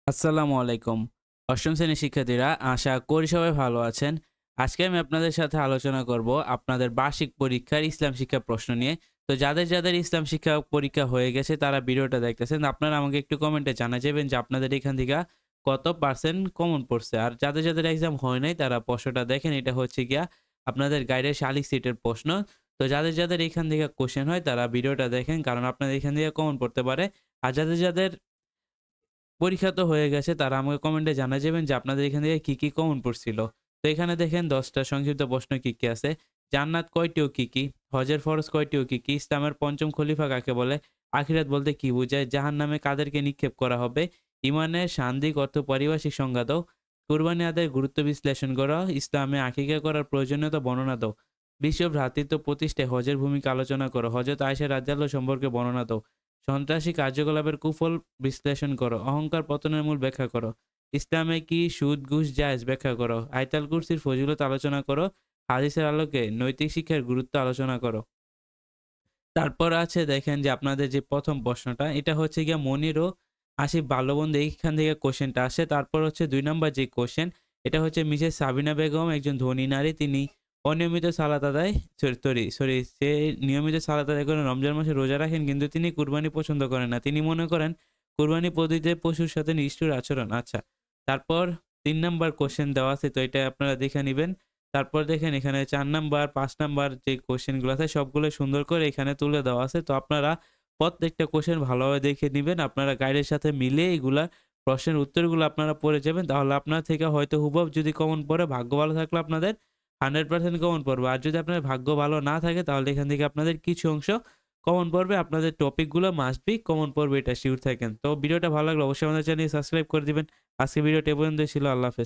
আসসালামু আলাইকুম। অষ্টম শ্রেণীর শিক্ষার্থীরা, আশা করি সবাই ভালো আছেন। আজকে আমি আপনাদের সাথে আলোচনা করব আপনাদের বার্ষিক পরীক্ষার ইসলাম শিক্ষা প্রশ্ন নিয়ে। তো যাদের ইসলাম শিক্ষা পরীক্ষা হয়ে গেছে তারা ভিডিওটা দেখতেছেন। আপনারা আমাকে একটু কমেন্টে জানাই যাবেন যে আপনাদের এখান থেকে কত পার্সেন্ট কমন পড়ছে। আর যাদের এক্সাম হয় নাই তারা প্রশ্নটা দেখেন। এটা হচ্ছে গিয়া আপনাদের গাইডের শালিক সিটের প্রশ্ন। তো যাদের এখান থেকে কোয়েশ্চেন হয় তারা ভিডিওটা দেখেন, কারণ আপনাদের এখান থেকে কমন পড়তে পারে। আর যাদের পরীক্ষা তো হয়ে গেছে তারা আমাকে কমেন্টে জানায় যাবেন যে আপনাদের এখান থেকে কি কমন পড়ছিল। তো এখানে দেখেন ১০ টা সংক্ষিপ্ত প্রশ্ন কি আছে। জান্নাত কয়টি ও কি? হজের ফরজ কয়টি ও কি? ইসলামের ৫ম খলিফা কাকে বলে? আখিরাত বলতে কি বোঝায়? জাহান্নামে কাদেরকে নিক্ষেপ করা হবে? ইমানের সান্দিক অর্থ পারিভাষিক সংজ্ঞা দাও। কুরবানি আদায়ের গুরুত্ব বিশ্লেষণ করো। ইসলামে আকিকা করার প্রয়োজনীয়তা বর্ণনা দাও। বিশ্ব ভ্রাতৃত্ব প্রতিষ্ঠায় হজের ভূমিকা আলোচনা করো। হজরত আয়েশা রাদিয়াল্লাহু সম্পর্কে বর্ণনা দাও। সন্ত্রাসী কার্যকলাপের কুফল বিশ্লেষণ করো। অহংকার পতনের মূল ব্যাখ্যা করো। ইসলামে কি সুদ ঘুষ জায়েজ ব্যাখ্যা করো। আয়তাল কুরসির ফজিলত আলোচনা করো। হাদিসের আলোকে নৈতিক শিক্ষার গুরুত্ব আলোচনা করো। তারপর আছে দেখেন যে আপনাদের যে প্রথম প্রশ্নটা এটা হচ্ছে গিয়া মনির ও আসিফ বাল্যবন্ধু, এইখান থেকে কোশ্চেনটা আসে। তারপর হচ্ছে ২ নাম্বার যে কোশ্চেন এটা হচ্ছে মিসেস সাবিনা বেগম একজন ধনী নারী। তিনি অনিয়মিত সালাত আদায় সরি সে নিয়মিত সালাত আদায় করেন, রমজান মাসে রোজা রাখেন, কিন্তু তিনি কুরবানি পছন্দ করেন না। তিনি মনে করেন কুরবানি পদ্ধতিতে পশুর সাথে নিষ্ঠুর আচরণ। আচ্ছা, তারপর ৩ নাম্বার কোশ্চেন দেওয়া আছে, তো এটা আপনারা দেখে নিবেন। তারপর দেখেন এখানে ৪ নাম্বার, ৫ নাম্বার যে কোয়েশ্চেন গুলো আছে সবগুলো সুন্দর করে এখানে তুলে দেওয়া আছে। তো আপনারা প্রত্যেকটা কোয়েশ্চেন ভালোভাবে দেখে নিবেন। আপনারা গাইডের সাথে মিলিয়ে এগুলা প্রশ্নের উত্তরগুলো আপনারা পড়ে যাবেন। তাহলে আপনার থেকে হয়তো হুবহু যদি কমন পড়ে, ভাগ্য ভালো থাকলে আপনাদের 100% কমন পড়বে। আর যদি আপনার ভাগ্য ভালো না থাকে তাহলে এখান থেকে আপনাদের কিছু অংশ কমন পড়বে। আপনাদের টপিকগুলো মাস্ট বি কমন পড়বে, এটা সিউর থাকেন। তো ভিডিওটা ভালো লাগলে অবশ্যই আমাদের চ্যানেল সাবস্ক্রাইব করে দিবেন। আজকে ভিডিওটা এ পর্যন্তই ছিল। আল্লাহ হাফেজ।